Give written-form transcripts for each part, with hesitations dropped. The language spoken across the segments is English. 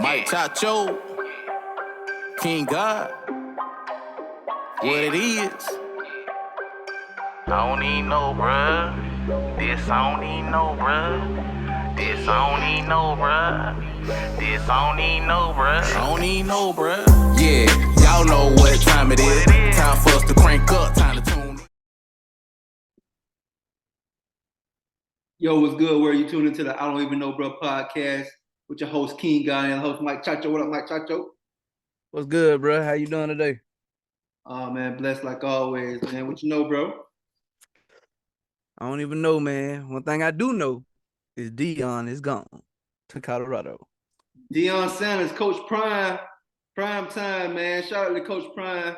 Mike Chacho, King God, what it is. I don't even know, bruh. This I don't even know, bruh. This I don't even know, bruh. This I don't even know, bruh. I don't even know, bruh. Yeah, y'all know what time it is. Time for us to crank up, time to tune in. Yo, what's good? Where you tuned into the I Don't Even Know Bro podcast with your host King Guy and host Mike Chacho. What up, Mike Chacho? What's good, bro? How you doing today? Oh man, blessed like always, man. What you know, bro? I don't even know, man. One thing I do know is Deion is gone to Colorado. Deion Sanders, Coach Prime time, man. Shout out to Coach Prime.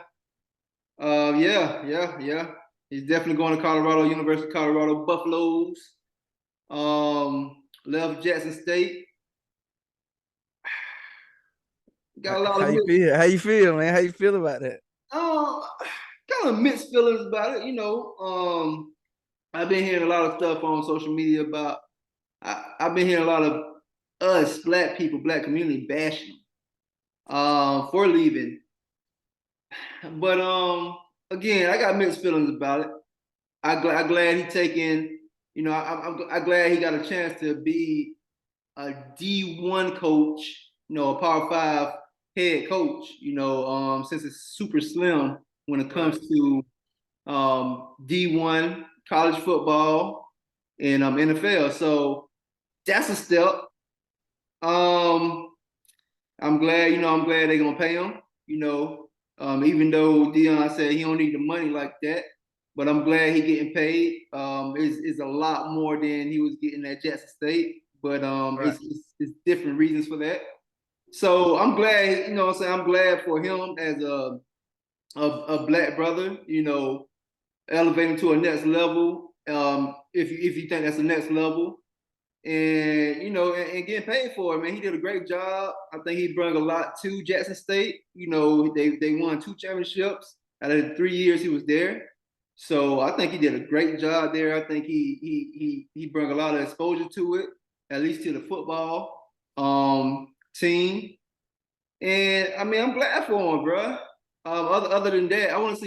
Yeah. He's definitely going to Colorado, University of Colorado Buffaloes. Left Jackson State. Got a lot How of you feel? How you feel, man? How you feel about that? kind of mixed feelings about it. I've been hearing a lot of stuff on social media about. I've been hearing a lot of us black people, black community bashing for leaving. But again, I got mixed feelings about it. I'm glad he taken. I'm glad he got a chance to be a D1 coach. A Power 5 head coach. Since it's super slim when it comes to D1 college football and NFL. So that's a step. I'm glad they're gonna pay him. Even though Deion said he don't need the money like that, but I'm glad he getting paid. It's a lot more than he was getting at Jackson State, but Right. it's different reasons for that. So I'm glad, I'm glad for him as a black brother, elevating to a next level. If you think that's the next level, and and getting paid for it, man. He did a great job. I think he brought a lot to Jackson State. They won 2 championships out of the 3 years he was there. So I think he did a great job there. I think he brought a lot of exposure to it, at least to the football team. And I mean, I'm glad for him, bro. Other than that, I want to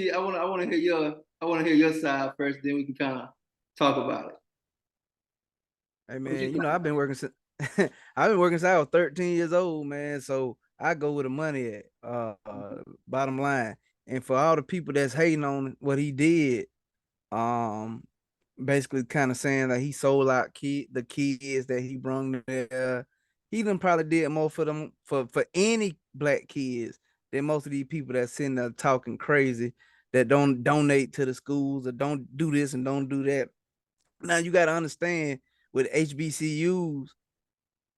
hear your side first. Then we can kind of talk about it. Hey, man, I've been working since I've been working since I was 13 years old, man. So I go where the money at. Bottom line, and for all the people that's hating on what he did, um, basically kind of saying that he sold out the kids that he brung there. He done probably did more for them for any black kids than most of these people that sitting there talking crazy that don't donate to the schools or don't do this and don't do that. Now you got to understand with HBCUs,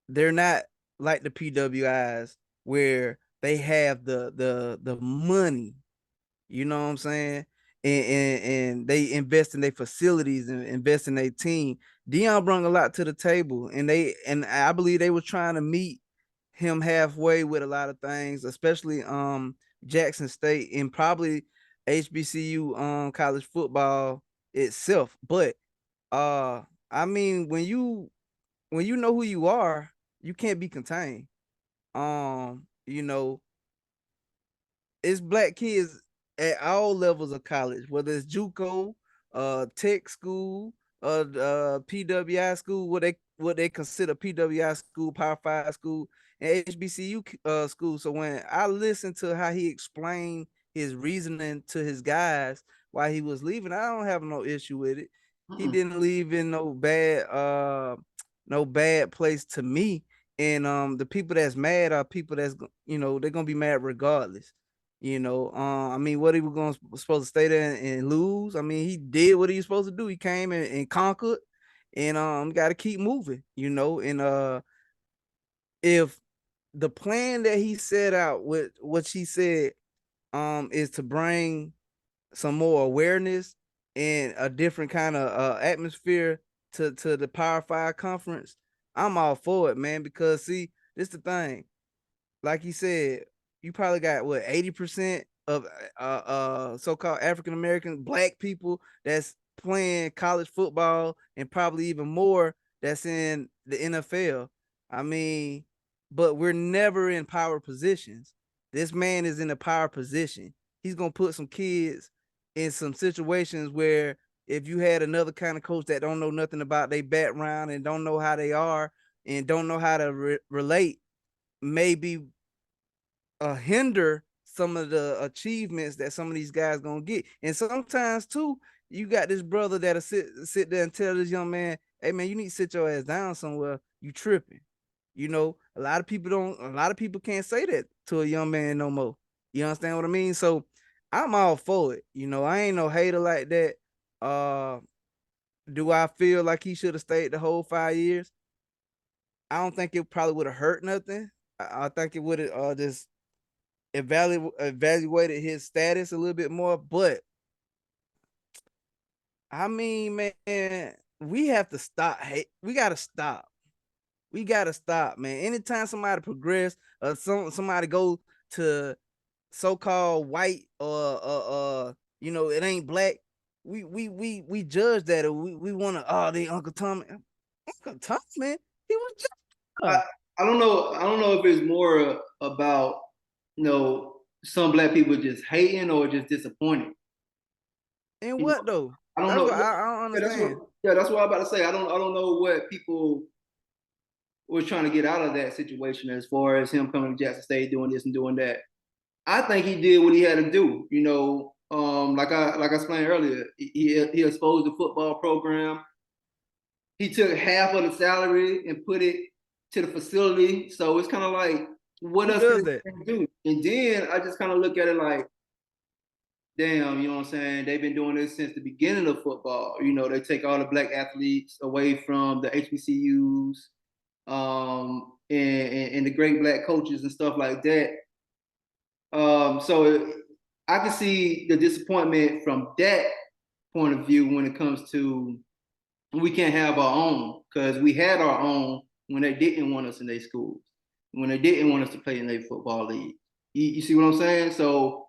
they're not like the PWIs where they have the money. You know what I'm saying? And they invest in their facilities and invest in their team. Deion brought a lot to the table, and I believe they were trying to meet him halfway with a lot of things, especially Jackson State and probably HBCU college football itself. But I mean, when you know who you are, you can't be contained. You know, it's black kids at all levels of college, whether it's JUCO, tech school, PWI school, what they consider PWI school, Power 5 school, and HBCU school. So when I listened to how he explained his reasoning to his guys why he was leaving, I don't have no issue with it. He didn't leave in no bad place to me. And the people that's mad are people that's they're gonna be mad regardless. I mean, what he was supposed to stay there and lose? I mean, he did what he was supposed to do. He came and conquered, and got to keep moving. And if the plan that he set out with what she said, is to bring some more awareness and a different kind of atmosphere to the Power 5 conference, I'm all for it, man. Because see, this the thing. Like he said, you probably got what 80% of so-called African American black people that's playing college football, and probably even more that's in the NFL. I mean, but we're never in power positions. This man is in a power position. He's gonna put some kids in some situations where if you had another kind of coach that don't know nothing about their background and don't know how they are and don't know how to relate, maybe hinder some of the achievements that some of these guys gonna get. And sometimes too, you got this brother that'll sit there and tell this young man, "Hey man, you need to sit your ass down somewhere. You tripping." You know, a lot of people can't say that to a young man no more. You understand what I mean? So I'm all for it. You know, I ain't no hater like that. Do I feel like he should have stayed the whole 5 years? I don't think it probably would have hurt nothing. I think it would have just evaluated his status a little bit more. But I mean, man, we have to stop. We gotta stop. We gotta stop, man. Anytime somebody progress or somebody go to so-called white or you know, it ain't black, we judge that, or we want to, they Uncle Tommy. Uncle Tommy, man, he was just I don't know. I don't know if it's more about, you know, some black people just hating or just disappointed. and You what know, though? I don't That's know. what I don't understand. That's what I'm about to say. I don't know what people were trying to get out of that situation as far as him coming to Jackson State, doing this and doing that. I think he did what he had to do. You know, like I explained earlier, he exposed the football program. He took half of the salary and put it to the facility. So it's kind of like, what Who else does can that? he do? And then I just kind of look at it like, damn, you know what I'm saying? They've been doing this since the beginning of football. You know, they take all the black athletes away from the HBCUs, and the great black coaches and stuff like that. So I can see the disappointment from that point of view when it comes to we can't have our own, because we had our own when they didn't want us in their schools, when they didn't want us to play in their football league. You see what I'm saying? So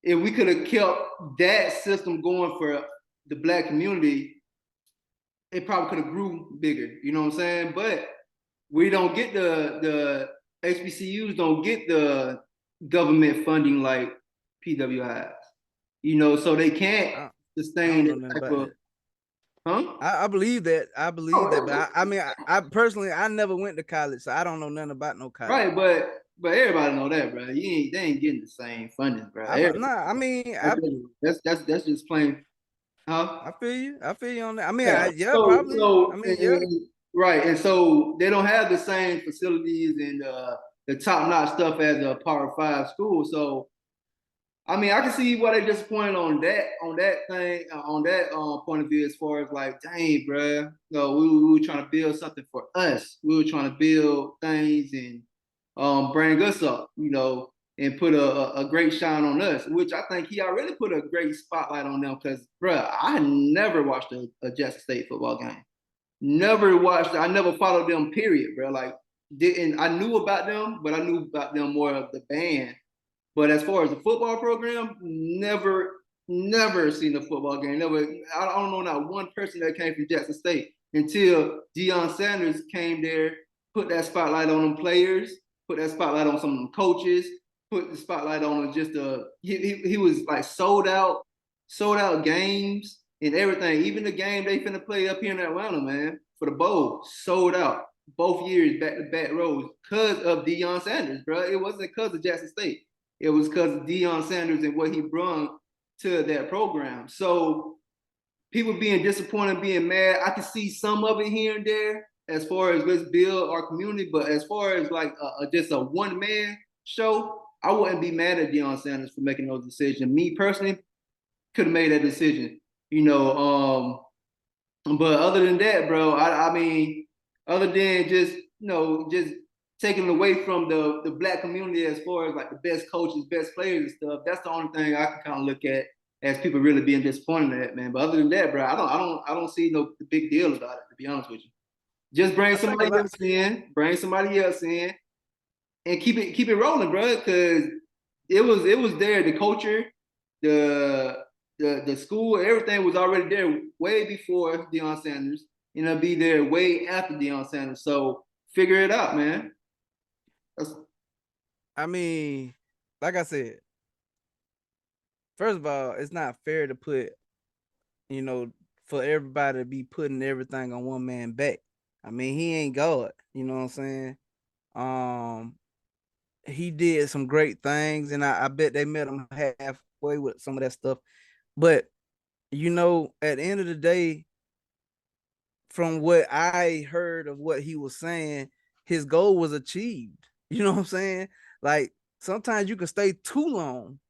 if we could have kept that system going for the black community, it probably could have grew bigger. You know what I'm saying? But we don't get the HBCUs don't get the government funding like PWIs. You know, so they can't I sustain don't know that nothing type about of, that. huh? I believe that. I believe that, but Oh, I mean, I personally, I never went to college, so I don't know nothing about no college. right, but everybody know that, bro. They ain't getting the same funding, bro. Nah, I mean, That's just plain, huh? I feel you. I feel you on that. I mean, Yeah. yeah, So probably. I so mean, yeah. right, and so they don't have the same facilities and the top notch stuff as a Power Five school. So I mean, I can see why they're disappointed on that thing, on that point of view, as far as like, dang, bro, no, we were trying to build something for us. We were trying to build things and bring us up, you know, and put a great shine on us, which I think he already put a great spotlight on them. Because, bro, I never watched a Jackson State football game. Never watched. I never followed them. Period, bro. Like, didn't I knew about them, but I knew about them more of the band. But as far as the football program, never seen a football game. Never. I don't know not one person that came from Jackson State until Deion Sanders came there, put that spotlight on them players, put that spotlight on some of them coaches, put the spotlight on just he was like sold out games and everything. Even the game they finna play up here in Atlanta, man, for the bowl, sold out both years back to back rows because of Deion Sanders, bro. It wasn't because of Jackson State. It was because of Deion Sanders and what he brought to that program. So people being disappointed, being mad, I can see some of it here and there as far as let's build our community. But as far as like just a one man show, I wouldn't be mad at Deion Sanders for making those decisions. Me personally, could have made that decision, you know. But other than that, bro, I mean, other than just just taking away from the black community as far as like the best coaches, best players and stuff, that's the only thing I can kind of look at as people really being disappointed at, man. But other than that, bro, I don't see no big deal about it, to be honest with you. Just I think a lot. bring somebody else in, and keep it rolling, bro. Because it was there. The culture, the the school, everything was already there way before Deion Sanders. You know, be there way after Deion Sanders. So figure it out, man. I mean, like I said, first of all, it's not fair to put, you know, for everybody to be putting everything on one man back. I mean, he ain't God, you know what I'm saying? Um, he did some great things, and I bet they met him halfway with some of that stuff. But at the end of the day, from what I heard of what he was saying, his goal was achieved. You know what I'm saying? Like sometimes you can stay too long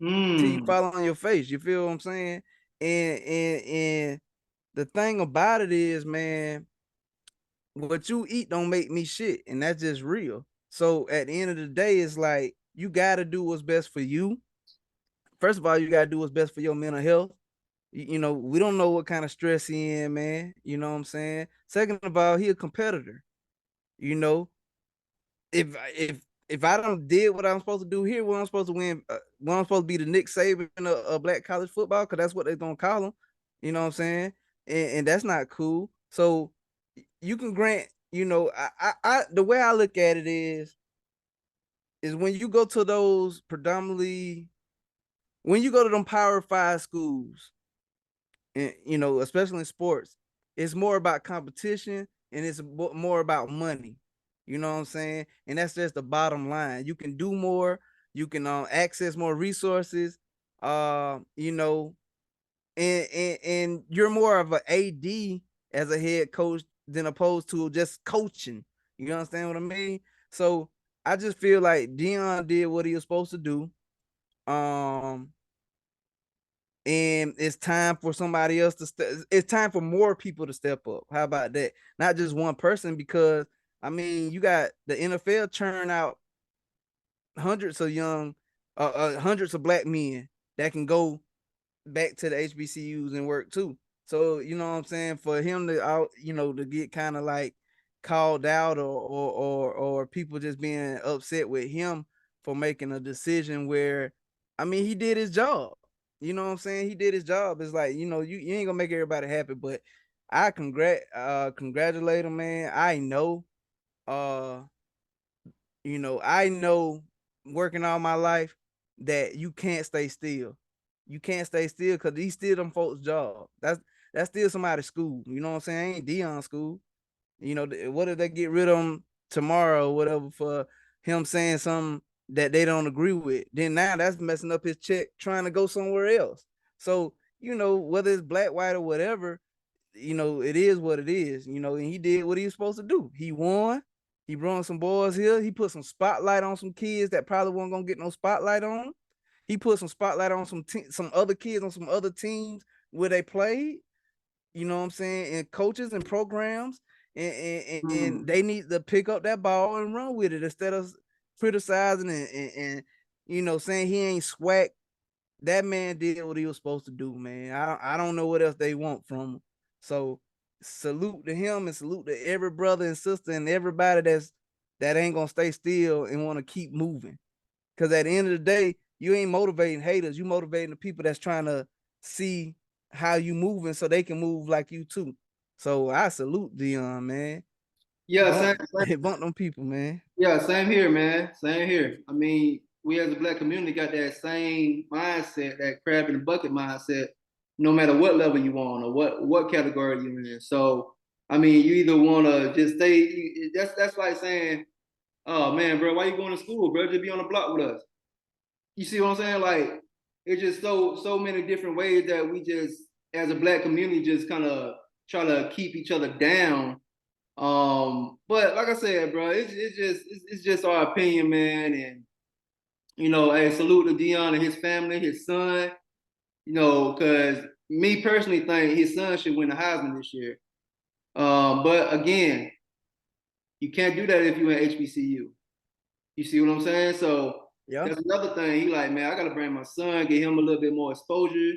till you fall on your face. You feel what I'm saying? And the thing about it is, man, what you eat don't make me shit, and that's just real. So at the end of the day, it's like you gotta do what's best for you. First of all, you gotta do what's best for your mental health. We don't know what kind of stress he in, man. You know what I'm saying? Second of all, he a competitor. You know, if I don't did what I'm supposed to do here, what I'm supposed to win, what I'm supposed to be the Nick Saban of black college football, because that's what they're gonna call him. You know what I'm saying? And that's not cool. So you can grant, the way I look at it is when you go to those predominantly when you go to them Power 5 schools, and especially in sports, it's more about competition and it's more about money. You know what I'm saying? And that's just the bottom line. You can do more, you can access more resources, you know, and you're more of an AD as a head coach than opposed to just coaching. You understand what I mean? So I just feel like Deion did what he was supposed to do. Um, and it's time for somebody else it's time for more people to step up. How about that? Not just one person, because I mean, you got the NFL churn out hundreds of hundreds of black men that can go back to the HBCUs and work too. So you know what I'm saying? For him to to get kind of like called out, or people just being upset with him for making a decision where, I mean, he did his job. You know what I'm saying? He did his job. It's like, you ain't gonna make everybody happy, but I congratulate him, man. Uh I know working all my life that you can't stay still. You can't stay still because he's still them folks' job. That's still somebody's school. You know what I'm saying? Ain't Deion school. What if they get rid of him tomorrow or whatever for him saying something that they don't agree with? Then now that's messing up his check trying to go somewhere else. So, whether it's black, white, or whatever, it is what it is, and he did what he was supposed to do. He won. He brought some boys here. He put some spotlight on some kids that probably weren't gonna get no spotlight on. He put some spotlight on some other kids on some other teams where they played. You know what I'm saying? And coaches and programs, and they need to pick up that ball and run with it instead of criticizing and saying he ain't swag. That man did what he was supposed to do, man. I don't know what else they want from him. So salute to him and salute to every brother and sister and everybody that ain't gonna stay still and want to keep moving. Because at the end of the day, you ain't motivating haters. You motivating the people that's trying to see how you moving so they can move like you too. So I salute Deion, man. Yeah, Bump them people, man. yeah, same here, man. Same here. I mean, we as a black community got that same mindset, that crab in the bucket mindset, no matter what level you on or what category you're in. So, I mean, you either want to just stay. That's like saying, "Oh man, bro, why you going to school, bro? Just be on the block with us." You see what I'm saying? Like, it's just so many different ways that we just, as a black community, just kind of try to keep each other down. But like I said, bro, it's just our opinion, man. And hey, salute to Deion and his family, his son. Because me personally think his son should win the Heisman this year. But again, you can't do that if you're in HBCU. You see what I'm saying? So Yeah. that's another thing. He like, man, I gotta bring my son, get him a little bit more exposure,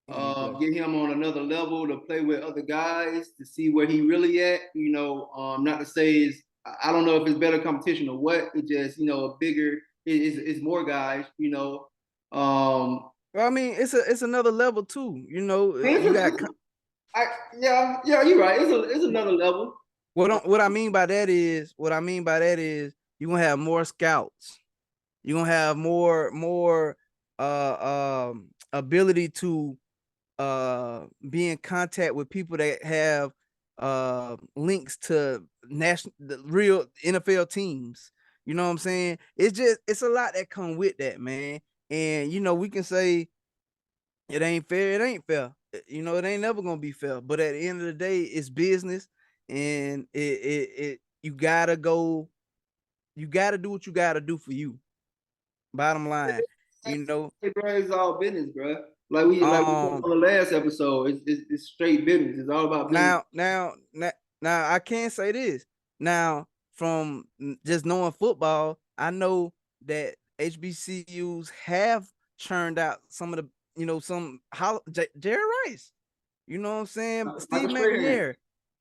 get him on another level to play with other guys to see where he really at. Not to say I don't know if it's better competition or what. It just a bigger, it's more guys. Well, I mean, it's another level too. You got. Yeah, you're right. It's another level. What I mean by that is you're gonna have more scouts. You're gonna have more ability to be in contact with people that have links to the real NFL teams. You know what I'm saying? It's a lot that come with that, man. And we can say it ain't fair, it ain't fair. It ain't never gonna be fair. But at the end of the day, it's business, and it you gotta go, you gotta do what you gotta do for you. Bottom line, Hey, bro, it's all business, bro. Like we on the last episode, it's straight business. It's all about business. Now I can't say this. Now, from just knowing football, I know that HBCUs have churned out some of the, Jerry Rice. You know what I'm saying? Steve Michael Strahan.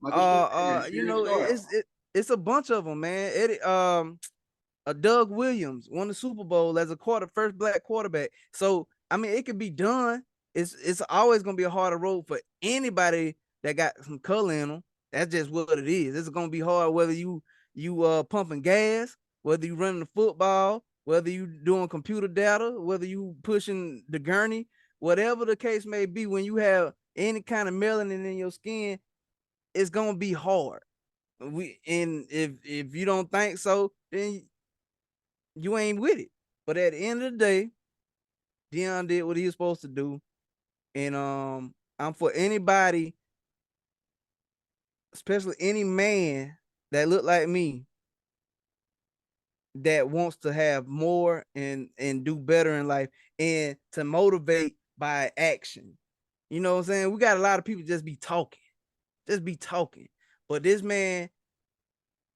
McNair. Strahan. It's a bunch of them, man. Eddie, Doug Williams won the Super Bowl as first black quarterback. So I mean, it can be done. It's always gonna be a harder road for anybody that got some color in them. That's just what it is. It's gonna be hard whether you pumping gas, whether you running the football, whether you doing computer data, whether you pushing the gurney, whatever the case may be. When you have any kind of melanin in your skin, it's gonna be hard. And if you don't think so, then you ain't with it. But at the end of the day, Deion did what he was supposed to do. And I'm for anybody, especially any man that look like me, that wants to have more and do better in life, and to motivate by action. You know what I'm saying? We got a lot of people just be talking. But this man,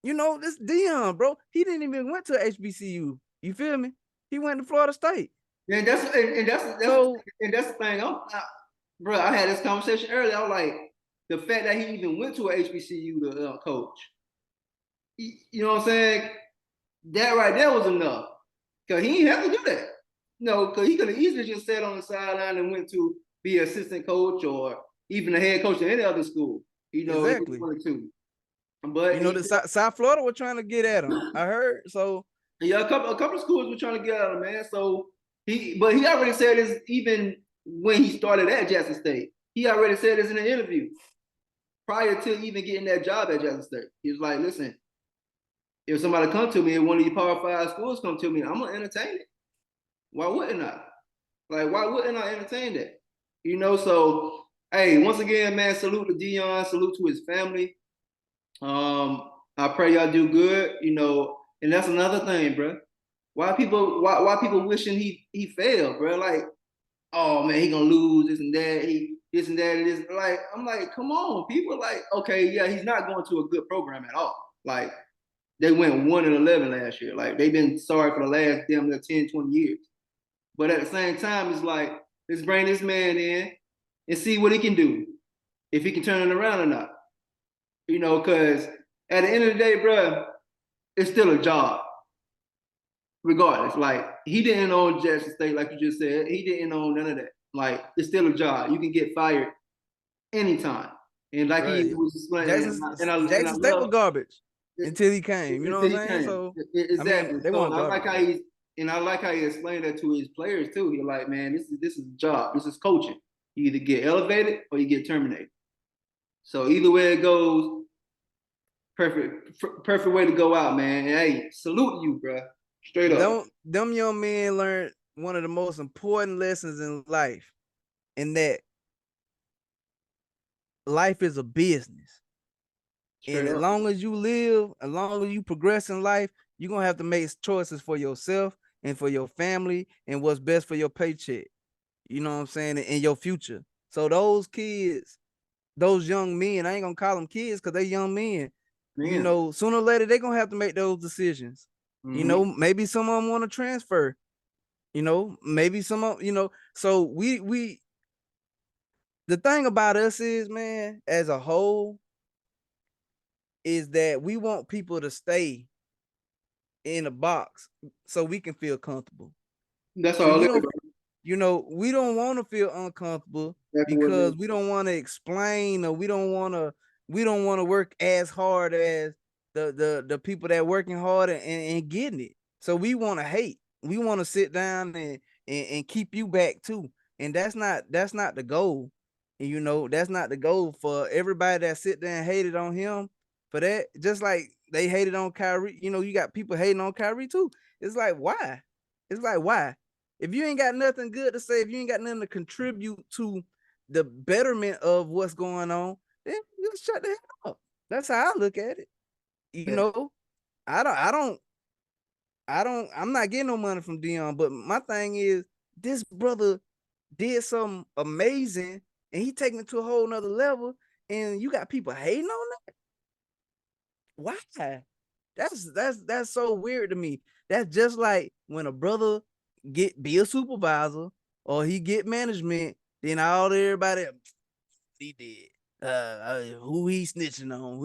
this Deion, bro, he didn't even went to HBCU. You feel me? He went to Florida State. Yeah, that's the thing. Bro, I had this conversation earlier. I was like, the fact that he even went to a HBCU to coach. You know what I'm saying? That right there was enough. Because he didn't have to do that. Because he could have easily just sat on the sideline and went to be an assistant coach or even a head coach in any other school. Exactly. But the South Florida were trying to get at him. I heard. So yeah, a couple of schools were trying to get at him, man. So he already said this even when he started at Jackson State. He already said this in an interview prior to even getting that job at Jackson State. He was like, listen, if somebody come to me and one of these Power 5 schools come to me, I'm gonna entertain it. Why wouldn't I? Like, why wouldn't I entertain that? So hey, once again, man, salute to Deion, salute to his family. I pray y'all do good, and that's another thing, bro. Why people wishing he failed, bro? Like, oh man, he gonna lose this and that. This and that. This like, I'm like, come on, people. Like, okay, yeah, he's not going to a good program at all. Like, they went 1-11 last year. Like, they've been sorry for the last damn 10, 20 years. But at the same time, it's like, let's bring this man in and see what he can do, if he can turn it around or not. Because at the end of the day, bro, it's still a job. Regardless, like, he didn't own Jackson State, like you just said. He didn't own none of that. Like, it's still a job. You can get fired anytime. And like right. He was explaining, Jackson State was garbage until he came. You know what I'm saying? So exactly. I mean, they want garbage. I like how he explained that to his players too. He's like, man, this is a job. This is coaching. You either get elevated or you get terminated. So either way it goes, perfect way to go out, man. And hey, salute you, bro. Straight up. Them young men learned one of the most important lessons in life, and that life is a business. And as long as you live, as long as you progress in life, you're going to have to make choices for yourself and for your family and what's best for your paycheck. You know what I'm saying? And your future. So those kids, those young men, I ain't going to call them kids because they're young men. Man. Sooner or later, they're going to have to make those decisions. Mm-hmm. Maybe some of them want to transfer. Maybe some of, so we the thing about us is, man, as a whole, is that we want people to stay in a box so we can feel comfortable. That's all. We don't want to feel uncomfortable because we don't want to explain, or we don't want to work as hard as the people that working hard and getting it. So we want to hate. We want to sit down and keep you back too. And that's not the goal. And you know, that's not the goal for everybody that sit there and hated on him for that. Just like they hated on Kyrie, you know, you got people hating on Kyrie too. It's like, why? It's like, why? If you ain't got nothing good to say, if you ain't got nothing to contribute to the betterment of what's going on, then just shut the hell up. That's how I look at it. You know, I'm not getting no money from Deion, but my thing is this brother did something amazing and he taking it to a whole nother level, and you got people hating on that. Why? That's so weird to me. That's just like when a brother be a supervisor or he get management, then everybody he did. Who he snitching on?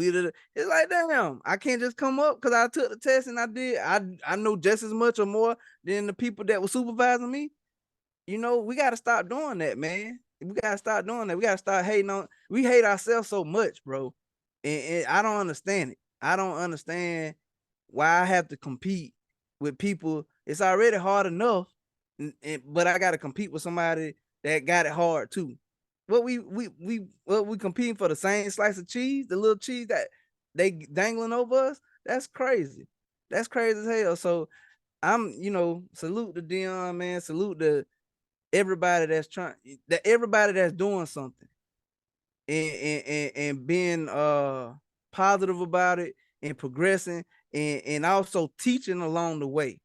It's like, damn, I can't just come up because I took the test and I know just as much or more than the people that were supervising me. You know, we got to stop doing that, man. We got to stop doing that. We got to start hating on. We hate ourselves so much, bro. And I don't understand it. I don't understand why I have to compete with people. It's already hard enough, but I got to compete with somebody that got it hard too. What we competing for the same slice of cheese, the little cheese that they dangling over us? That's crazy. That's crazy as hell. So I'm, salute to Deion, man. Salute to everybody everybody that's doing something and being positive about it and progressing and also teaching along the way.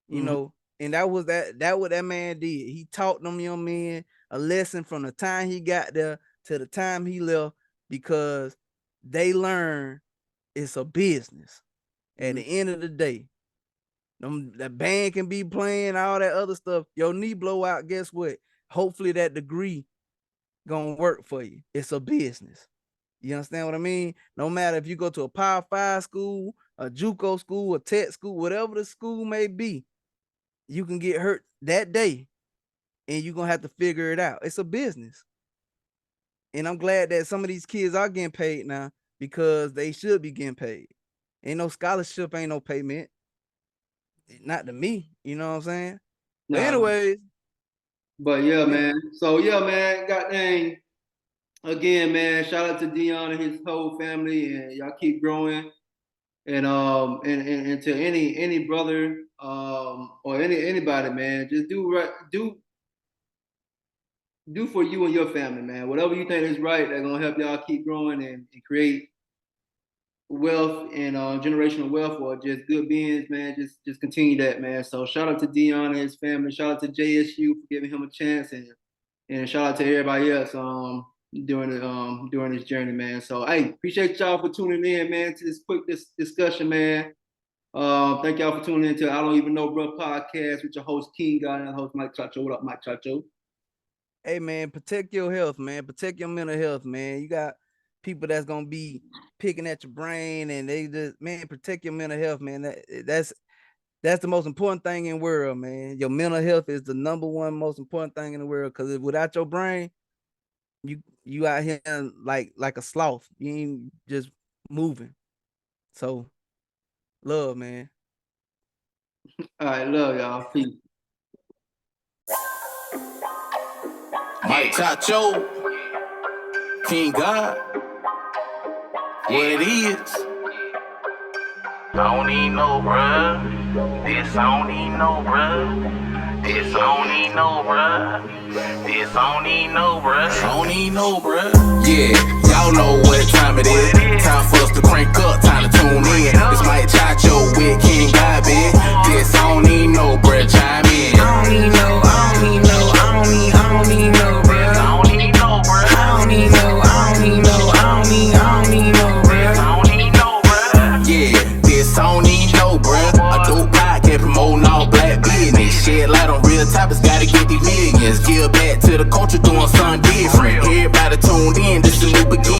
You know, and that what that man did. He taught them young men a lesson from the time he got there to the time he left, because they learn it's a business. At the end of the day, the band can be playing all that other stuff. Your knee blow out, guess what? Hopefully that degree gonna work for you. It's a business. You understand what I mean? No matter if you go to a Power 5 school, a JUCO school, a tech school, whatever the school may be, you can get hurt that day and you're going to have to figure it out. It's a business. And I'm glad that some of these kids are getting paid now, because they should be getting paid. Ain't no scholarship, ain't no payment. Not to me, you know what I'm saying? Nah. But anyways. But yeah, man. So yeah, man, god dang. Again, man, shout out to Deion and his whole family, and y'all keep growing. And to any brother or anybody, man, just do for you and your family, man. Whatever you think is right, that's gonna help y'all keep growing and create wealth and generational wealth, or just good beings, man. Just continue that, man. So shout out to Deion and his family. Shout out to JSU for giving him a chance, and shout out to everybody else during this journey, man. So hey, appreciate y'all for tuning in, man, to this quick discussion, man. Thank y'all for tuning in to I Don't Even Know Bro podcast with your host King God and host Mike Chacho. What up, Mike Chacho? Hey man, protect your health, man. Protect your mental health, man. You got people that's gonna be picking at your brain, and they just, man, protect your mental health, man. That's the most important thing in the world, man. Your mental health is the number one most important thing in the world, because without your brain, you out here like a sloth. You ain't just moving. So love, man. All right, love y'all. Peace. Mike Chacho, King God, what it is. I don't even know, bruh. This I don't even know, bruh. This I don't even know, bruh. This I don't even know, bruh. I don't even know, bruh. Yeah, y'all know what time it is. Time for us to crank up, time to tune in. It's Mike Chacho with King God, bitch. This I don't even know, bruh. Chime in. I don't even know, I don't even know, I don't even know, bruh. I don't even know, bruh. I don't even know, I don't even know, I don't even know, bruh. I don't even know, bruh. Yeah, this I don't even know, bruh. A dope podcast promoting all black business. Shed light on real topics, gotta get these millions. Give back to the culture, doing something different. Everybody tuned in, this is a new beginning.